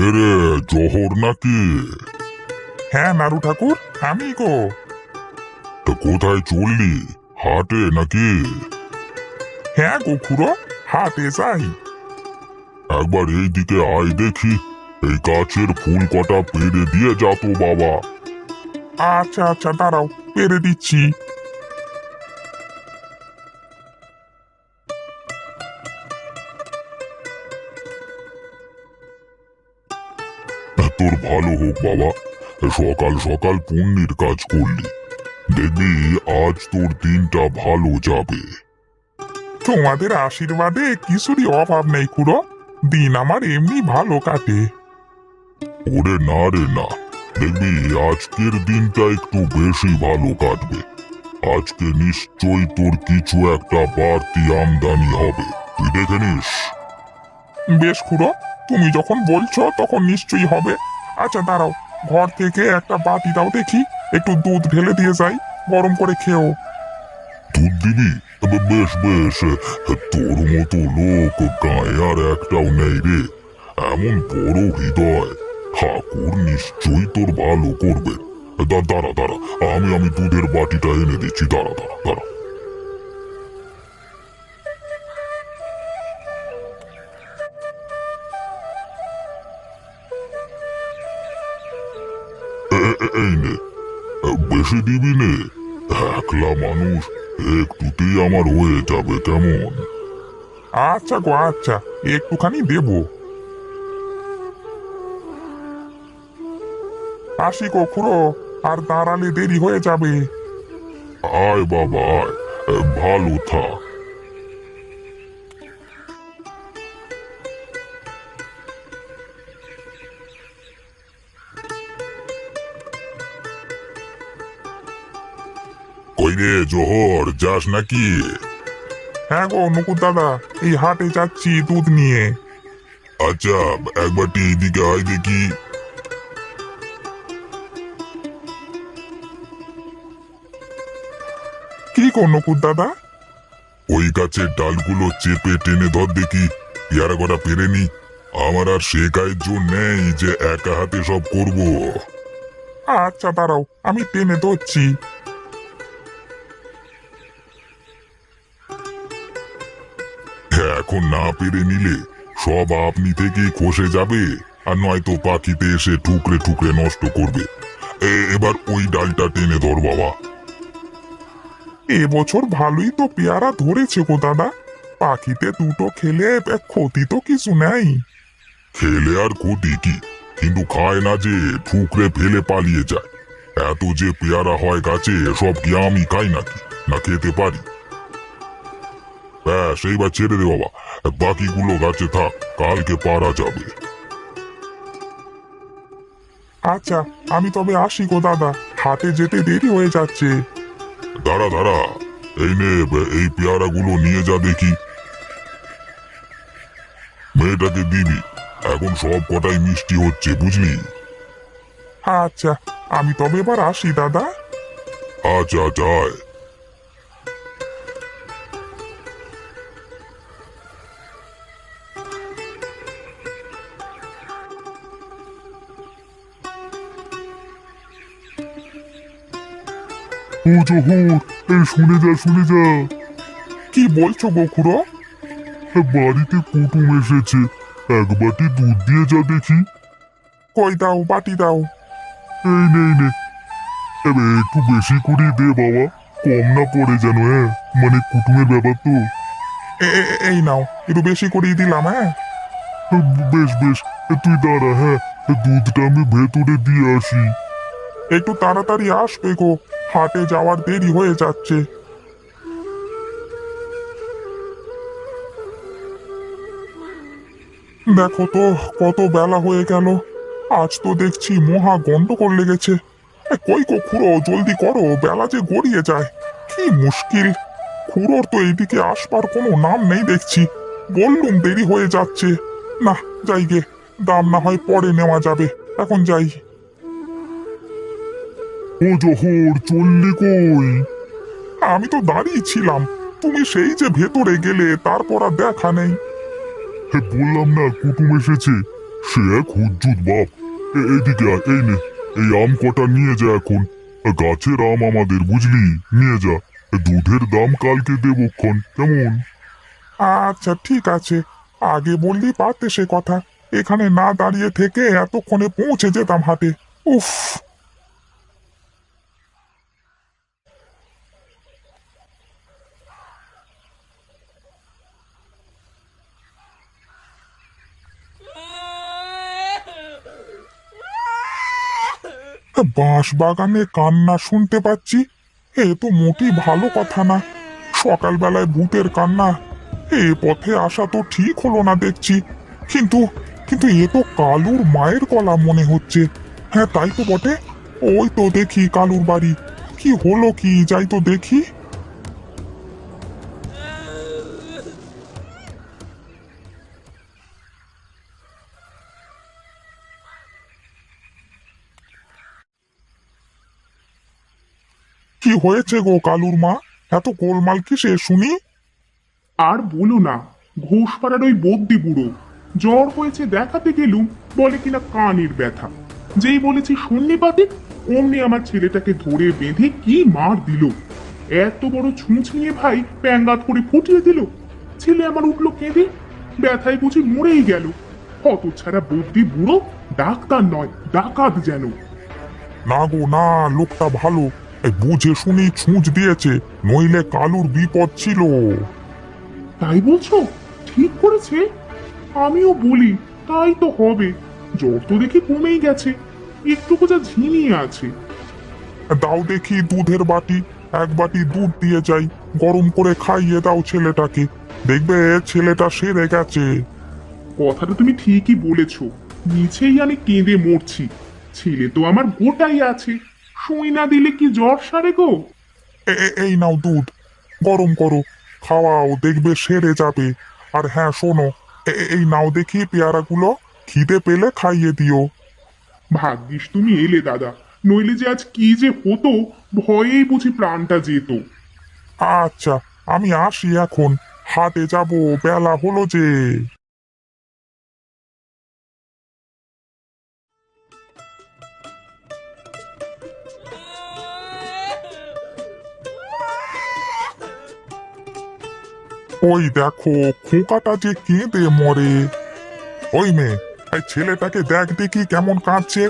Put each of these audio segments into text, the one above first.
কে রে, জহর নাকি? হ্যাঁ নাড়ু ঠাকুর, আমি গো। তা কোথায় চললি? হাটে নাকি? হ্যাঁ গো খুড়ো, হাটে যাই। একবার এই দিকে আয় দেখি। এই গাছের ফুল কটা পেড়ে দিয়ে যা তো বাবা। আচ্ছা আচ্ছা, দাঁড়াও, পেরে দিচ্ছি। তোর ভালো হোক বাবা। সকাল সকাল পুণ্যের কাজ করলি। দেখবি আজ তোর দিনটা ভালো যাবে। তোমাদের আশীর্বাদে কিছুরই অভাব নেই খুড়ো, দিন আমার এমনি ভালো কাটে। ওরে না রে না, দেখবি আজকের দিনটা একটু বেশি ভালো কাটবে। আজকে নিশ্চয়ই তোর কিছু একটা বাড়তি আমদানি হবে, তুই দেখে নিস। বেশ খুড়ো, তুমি যখন বলছো তখন নিশ্চয়ই হবে। আচ্ছা দাঁড়াও, ঘর থেকে একটা বাটি দাও দেখি, একটু দুধ ঢেলে দিয়ে যাই, গরম করে খেও। দুধ দিবি? বেশ বেশ। তোর মতো লোক গায়ে আর একটাও নেই রে। এমন বড় হৃদয়, ঠাকুর নিশ্চয়ই তোর ভালো করবে। দাঁড়া দাঁড়া, আমি দুধের বাটিটা এনে দিচ্ছি, দাঁড়া দাঁড়া দাঁড়া। এই নে, বেশি দিবি নে। একলা মানুষ, একটুতেই আমার হয়ে যাবে কেমন? আচ্ছা গো আচ্ছা, একটুখানি দেবো। আসি গো খুড়ো, আর দাঁড়ালে দেরি হয়ে যাবে। আয় বাবা আয়, ভালো থাক। কই রে জোহর, যাস নাকি? হ্যাঁ গো নকুর দাদা, এই হাটে যাচ্ছি দুধ নিয়ে। আচ্ছা, একবারটি এইদিকে আয় দেখি। কি গো নকুর দাদা? ওই গাছের ডালগুলো চেপে টেনে ধর দেখি, পেয়ারা কটা পেরেনি। আমার আর সে গায়ের জোর নেই যে একা হাতে সব করব। আচ্ছা দাঁড়াও, আমি টেনে ধরছি। এখন না পেরে নিলে সব আপনি থেকেই খসে যাবে, আর নয়তো পাখিতে এসে ঠুকরে ঠুকরে নষ্ট করবে। এবার ওই ডালটা টেনে ধর বাবা। এবছর ভালোই তো পেয়ারা ধরেছে গো দাদা, পাখিতে দুটো খেলে ক্ষতি তো কিছু নেই। খেলে আর ক্ষতি কি, কিন্তু খায় না যে, ঠুকরে ফেলে পালিয়ে যায়। এত যে পেয়ারা হয় গাছে, সব কি আমি খাই নাকি, না খেতে পারি? ব্যাস, এইবার ছেড়ে দে বাবা, বাকিগুলো গাছে থাক, কালকে পারা যাবে। আচ্ছা, আমি তবে আসি গো দাদা, হাটে যেতে দেরি হয়ে যাচ্ছে। দাঁড়া দাঁড়া, এই নে, এই পেয়ারাগুলো নিয়ে যা দেখি। মেয়েটাকে দিবি, এখন সব কটাই মিষ্টি হচ্ছে, বুঝলি? আচ্ছা, আমি তবে এবার আসি দাদা। আচ্ছা যায়। ও জহর, এই শুনে যা শুনে যা। কি বলছো গো খুড়ো? বাড়িতে কুটুম এসেছে, এক বাটি দুধ দিয়ে যা দেখি। কই দাও, বাটি দাও। এই নে এই নে। একটু বেশি করে দে বাবা, কম না পড়ে যেন, হ্যাঁ, মানে কুটুমের ব্যাপার তো। এই নাও, একটু বেশি করেই দিলাম। হ্যাঁ বেশ বেশ, তুই দাঁড়া, হ্যাঁ, দুধটা আমি ভেতরে দিয়ে আসি। একটু তাড়াতাড়ি আসবে গো, হাটে যাওয়ার দেরি হয়ে যাচ্ছে। দেখো তো কত বেলা হয়ে গেল, আজ তো দেখছি মহা গন্ডগোল লেগেছে। কই গো খুড়ো, জলদি করো, বেলা যে গড়িয়ে যায়। কি মুশকিল, খুড়োর তো এইদিকে আসবার কোনো নাম নেই দেখছি। বললুম দেরি হয়ে যাচ্ছে। না, যাই গে, দাম না হয় পরে নেওয়া যাবে, এখন যাই। ও জহর, চললি কই? আমি তো দাঁড়িয়ে ছিলাম, তুমি সেই যে ভেতরে গেলে, তারপর আর দেখা নেই। বললাম না কুটুম এসেছে, সে এক হুজ্জুত বাপ। এইদিকে আয়, এই নে, এই আম কটা নিয়ে যা এখন। গাছের আম আমাদের, বুঝলি, নিয়ে যা। দুধের দাম কালকে দেবক্ষণ, কেমন? আচ্ছা ঠিক আছে, আগে বললি পারতে সে কথা। এখানে না দাঁড়িয়ে থেকে এতক্ষণে পৌঁছে যেতাম হাটে। উফ। বাঁশ বাগানে কান্না শুনতে পাচ্ছি, এ তো মোটেই ভালো কথা না। সকালবেলায় ভূতের কান্না, এ পথে আসা তো ঠিক হলো না দেখছি। কিন্তু কিন্তু এ তো কালুর মায়ের গলা মনে হচ্ছে। হ্যাঁ তাই তো বটে, ওই তো দেখি কালুর বাড়ি। কি হলো কি, যাই তো দেখি। কি হয়েছে গো কালুর মা, এত গোলমাল কিসে শুনি? আর বলো না, ঘোষপাড়ার ওই বদ্যি বুড়ো জ্বর হয়েছে, দেখাতে গেলুম, বলে কিনা কানের ব্যথা। যেই বলেছি সন্নিপাতে, অমনি আমার ছেলেটাকে ধরে বেঁধে কি মার দিল। এত বড় ছুঁচ নিয়ে ভাই প্যাঙ্গাত করে ফুটিয়ে দিল। ছেলে আমার উঠলো কেঁদে, ব্যথায় বুঝি মরেই গেল। হতচ্ছাড়া বদ্যি বুড়ো, ডাক্তার নয় ডাকাত যেন। না গো না, লোকটা ভালো, এই বুঝে শুনি ছুঁচ দিয়েছে, নইলে কালুর বিপদ ছিল। তাই বলছো? ঠিক করেছে? আমিও বলি তাই তো হবে। জ্বর তো দেখি কমেই গেছে, একটুকু যা ঝিমিয়ে আছে। দাও দেখি দুধের বাটি, এক বাটি দুধ দিয়ে যাই, গরম করে খাইয়ে দাও ছেলেটাকে, দেখবে ছেলেটা সেরে গেছে। কথাটা তুমি ঠিকই বলেছ, নিচেই আমি কেঁদে মরছি। ছেলে তো আমার গোটাই আছে, সুই না দিলে কি জ্বর সারে গো? এই নাও দুধ, গরম করো, খাওয়াও, দেখবে সেরে যাবে। আর হ্যাঁ শোনো, এই নাও দেখি পেয়ারাগুলো, খিদে পেলে খাইয়ে দিও। ভাগ্যিস তুমি এলে দাদা, নইলে যে আজ কি যে হতো, ভয়েই বুঝি প্রাণটা যেত। আচ্ছা, আমি আসি এখন, হাটে যাব, বেলা হলো যে। ওই দেখো খোকাটা যে কেঁদে মরে। ওই মেয়ে, এই ছেলেটাকে দেখ দেখি কেমন কাঁদছে।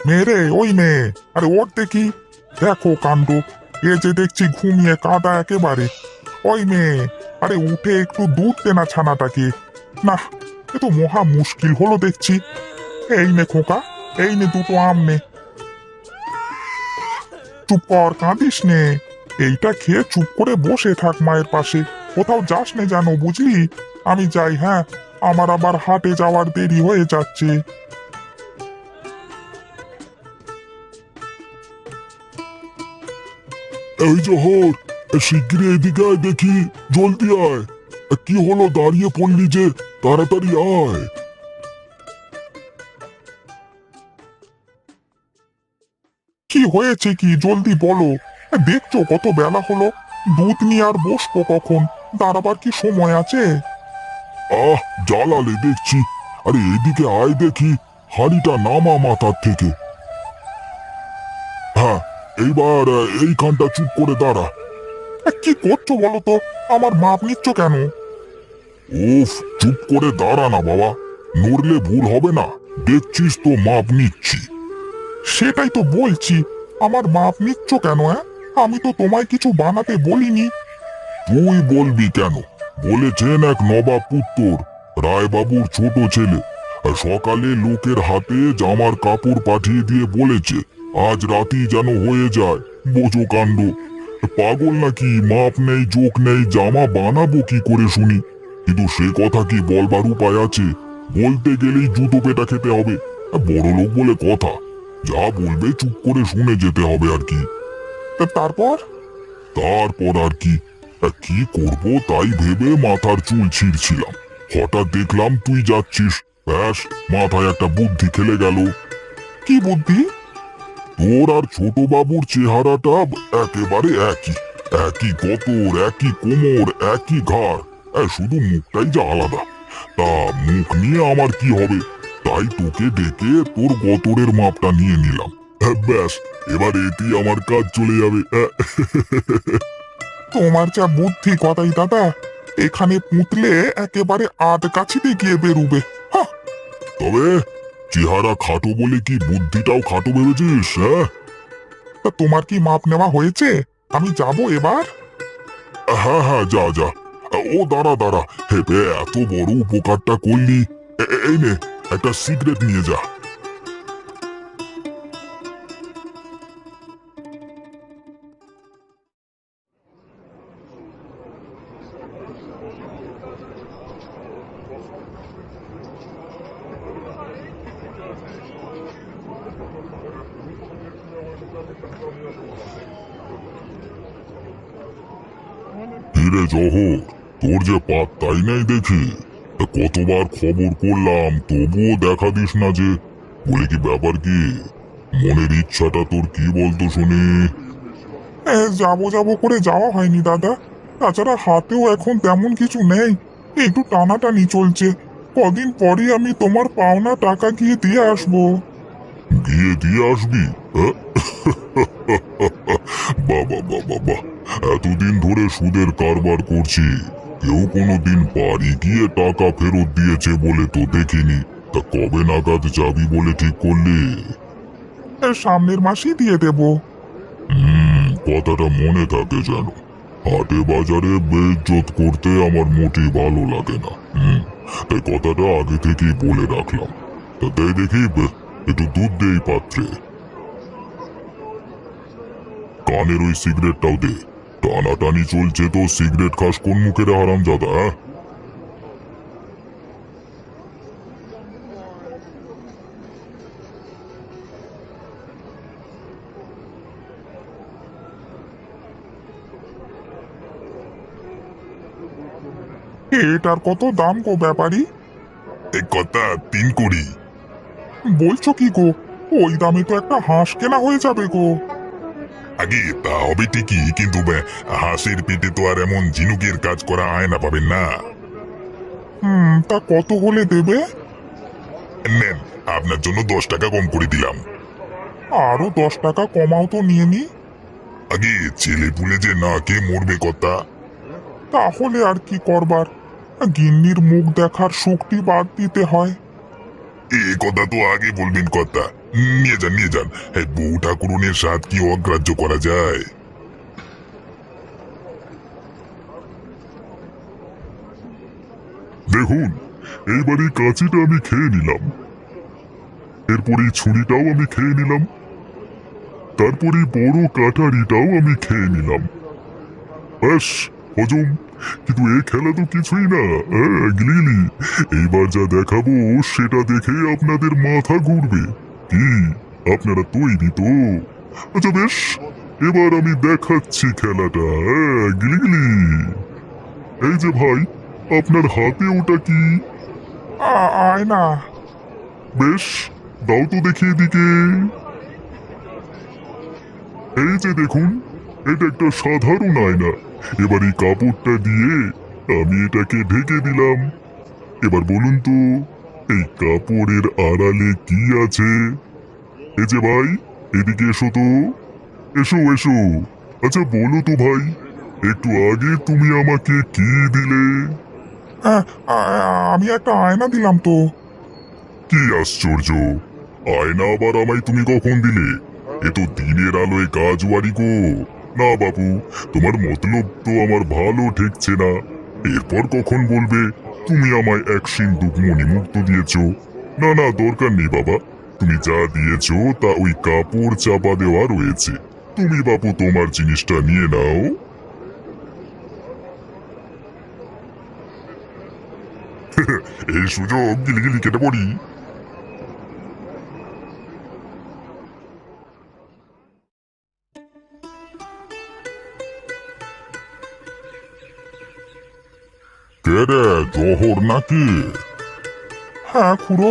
মেয়ে, ওই মেয়ে, আরে ওর দেখি, দেখো কাণ্ড, এ যে দেখছি ঘুমিয়ে কাঁদা একেবারে। ওই মেয়ে, আরে উঠে একটু দুধ দে না ছানাটাকে। না, এ তো মহা মুশকিল হলো দেখছি। এই নে খোকা, এই নে দুটো আম নে। চুপ কর, কাঁদিস নে, এইটা খেয়ে চুপ করে বসে থাক মায়ের পাশে, কোথাও যাস নে জানো, বুঝলি? আমি যাই, হ্যাঁ, আমার আবার হাটে যাওয়ার দেরি হয়ে যাচ্ছে। এই জহর, শিগগিরই এদিকে আয় দেখি, জলদি আয়। কি হলো, দাঁড়িয়ে পড়লি যে, তাড়াতাড়ি আয়। কি হয়েছে কি, জলদি বলো। দেখছো কত বেলা হলো, দুধ নিয়ে আর বসবো কখন, দাঁড়াবার কি সময় আছে? আহ, জ্বালালে দেখছি। আরে এদিকে আয় দেখি, হাঁড়িটা নামা মাথার থেকে। হ্যাঁ, এইবার এইখানটা চুপ করে দাঁড়া। কি করছো বলো তো, আমার মাপ নিচ্ছ কেন? উফ, চুপ করে দাঁড়া না বাবা, নড়লে ভুল হবে না। দেখছিস তো মাপ নিচ্ছি। সেটাই তো বলছি, আমার মাপ নিচ্ছ কেন? আমি তো তোমায় কিছু বানাতে বলিনি। তুই বলবি কেন? বলেছেন এক নবাব পুত্তর, রায়বাবুর ছোট ছেলে, সকালে লোকের হাতে জামার কাপড় পাঠিয়ে দিয়ে বলেছে আজ রাতেই যেন হয়ে যায়। বোঝো কাণ্ড, পাগল নাকি, মাপ নেই জোক নেই, জামা বানাবো কি করে শুনি? কিন্তু সে কথা কি বলবার উপায় আছে? বলতে গেলেই জুতো পেটা খেতে হবে। বড় লোক বলে কথা, যা বলবে চুপ করে শুনে যেতে হবে আর কি। তারপর? তারপর আর কি, কি করব তাই ভেবে মাথার চুল ছিঁড়ছিলাম, হঠাৎ দেখলাম তুই যাচ্ছিস, ব্যাস মাথায় একটা বুদ্ধি খেলে গেল। কি বুদ্ধি? তোর আর ছোট বাবুর চেহারাটা একেবারে একই, একই গতর, একই কোমর, একই ঘাড়, শুধু মুখটাই যা আলাদা। তা মুখ নিয়ে আমার কি হবে? তা তাই তোকে ডেকে তোর গতরের মাপটা নিয়ে নিলাম। ব্যাস, এবার এতেই আমার কাজ চলে যাবে। তোমার যা বুদ্ধি কথাই দাদা, এখানে পুঁতলে একেবারে আট গাছিতে গিয়ে বেরুবে। হাহ, তবে চেহারা খাটো বলে কি বুদ্ধিটাও খাটো ভেবেছিস? হ্যাঁ তা তোমার কি মাপ নেওয়া হয়েছে? আমি যাব এবার। হ্যাঁ হ্যাঁ, যা যা। ও দাঁড়া দাঁড়া, হে বে, এত বড় উপকারটা করলি, এই নে একটা সিগারেট নিয়ে যা। হিরে জহর, তোর যে পাত্তাই নেই দেখি। কতবার খবর করলাম তবুও দেখা দিস না যে। বলে কি ব্যাপার কি? মনের ইচ্ছাটা তোর কি বলতো শুনি? যাবো যাবো করে যাওয়া হয়নি দাদা। তাছাড়া হাতেও এখন তেমন কিছু নেই, একটু টানাটানি চলছে। কদিন পরই আমি তোমার পাওনা টাকা গিয়ে দিয়ে আসবো। গিয়ে দিয়ে আসবি? বাবা বাবা বাহ, এতদিন ধরে সুদের কারবার করছি, কেউ কোনোদিন বাড়ি গিয়ে টাকা ফেরত দিয়েছে বলে তো দেখিনি। তা কবে নাগাদ যাবি বলে ঠিক করলি? সামনের মাসেই দিয়ে দেবো। কথাটা মনে থাকে যেন। হাটে বাজারে বেইজ্জত করতে আমার মোটেই ভালো লাগে না। তাই কথাটা আগে থেকেই বলে রাখলাম। তা তাই দেখি একটু দুধ দেই পাত্রে। কানের ওই সিগারেটটাও দে। টানাটানি চলছে তো, সিগারেট খাস কোন মুখের হারামজাদা? হ্যাঁ, এটার কত দাম গো ব্যাপারী? এই কথা 3 করি। বলছো কি গো? ওই দামে তো একটা হাঁস কেনা হয়ে যাবে গো। আগে তা হবে ঠিকই, কিন্তু হাঁসের পেটে তো আর এমন ঝিনুকের কাজ করা আয়না পাবেন না। তা কত হলে দেবে? নেন, আপনার জন্য 10 টাকা কম করে দিলাম। আরো 10 টাকা কমাও তো, নিয়ে নি। আগে ছেলে পুলে যে না কে মরবে কথা। তাহলে আর কি করবার, গিন্নির মুখ দেখার শক্তি বাদ দিতে হয়। এ কথা তো আগে বলবেন কথা। নিয়ে যান নিয়ে যান, বউ ঠাকুরনের স্বাদ কি অগ্রাহ্য করা যায়? দেখুন, এইবারই কাঁচিটা আমি খেয়ে নিলাম, এরপরে ছুরিটাও আমি খেয়ে নিলাম, তারপরে বড় কাটারিটাও আমি খেয়ে নিলাম। ব্যাস, হজম। কিন্তু এ খেলা তো কিছুই না। গিলিগিলি, এইবার যা দেখাবো সেটা দেখে আপনাদের মাথা ঘুরবে। কি আপনারা তৈরি তো? আচ্ছা বেশ, এবার আমি দেখাচ্ছি খেলাটা। গিলিগিলি, এই যে ভাই, আপনার হাতে ওটা কি? আয়না। বেশ, দাও তো দেখি এদিকে। এই যে দেখুন, এটা একটা সাধারণ আয়না। এবার এই কাপড়টা দিয়ে আমি এটাকে ঢেকে দিলাম। এবার বলুন তো, এই কাপড়ের আড়ালে কি আছে? এই যে ভাই, এদিকে এসো তো, এসো এসো। আচ্ছা বলো তো ভাই, একটু আগে তুমি আমাকে কি দিলে? আমি একটা আয়না দিলাম তো। কি আশ্চর্য, আয়না আবার আমায় তুমি কখন দিলে? এ তো দিনের আলোয় কাজওয়ারি গো। না বাবু, তোমার মতলব তো আমার ভালো ঠেকছে না। এরপর কখন বলবে তুমি আমায় এক সিন্দুক মণিমুক্ত দিয়েছো? না না, দরকার নেই বাবা। তুমি যা দিয়েছো তা ওই কাপড় চাপা দেওয়া রয়েছে। তুমি বাপু তোমার জিনিসটা নিয়ে নাও। এই সুযোগ গিলিগিলি কেটে পড়ি। কে রে, জহর নাকি? হ্যাঁ খুড়ো,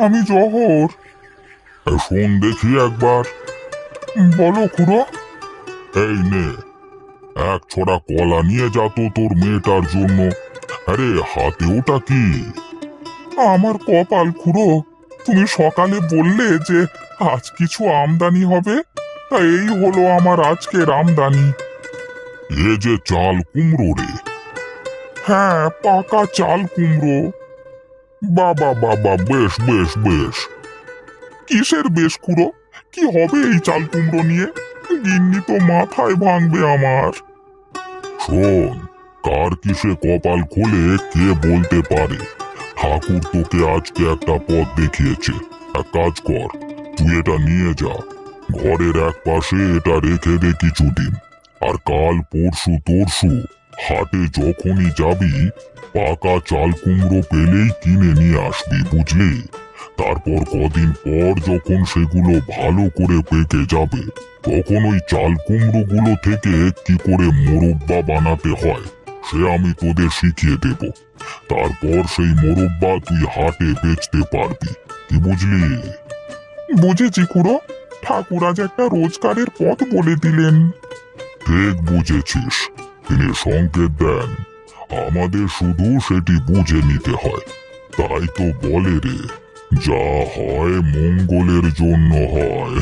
আমি জহর। শোন দেখি একবার। বলো খুড়ো। এই নে, এক ছড়া কলা নিয়ে যা তো তোর মেয়েটার জন্য। আরে হাতে ওটা কি? আমার কপাল খুড়ো, তুমি সকালে বললে যে আজ কিছু আমদানি হবে, তা এই হলো আমার আজকের আমদানি। এ যে চাল কুমড়ো রে। হ্যাঁ, পাকা চাল কুমড়ো। বাবা বাবা, বেশ বেশ বেশ। কিসের বেশ খুড়ো? কি হবে এই চাল কুমড়ো নিয়ে? গিন্নি তো মাথায় ভাঙবে আমার। শোন, কার কিসে কপাল খুলে কে বলতে পারে। ঠাকুর তোকে আজকে একটা পথ দেখিয়েছে। এক কাজ কর, তুই এটা নিয়ে যা, ঘরের এক পাশে এটা রেখে দে কিছুদিন। আর কাল পরশু তরশু হাটে যখনই যাবি, পাকা চাল কুমড়ো পেলেই কিনে নিয়ে আসবি, বুঝলি? তারপর কদিন পর যখন সেগুলো ভালো করে পেকে যাবে, তখন ওই চাল কুমড়ো গুলো থেকে কি করে মোরব্বা বানাতে হয় সে আমি তোদের শিখিয়ে দেব। তারপর সেই মোরব্বা তুই হাটে বেচতে পারবি, কি বুঝলি? বুঝেছি খুড়ো, ঠাকুর আজ একটা রোজগারের পথ বলে দিলেন। ঠিক বুঝেছিস, তিনি সংকেত দেন, আমাদের শুধু সেটি বুঝে নিতে হয়। তাই তো বলে রে, যা হয় মঙ্গলের জন্য হয়।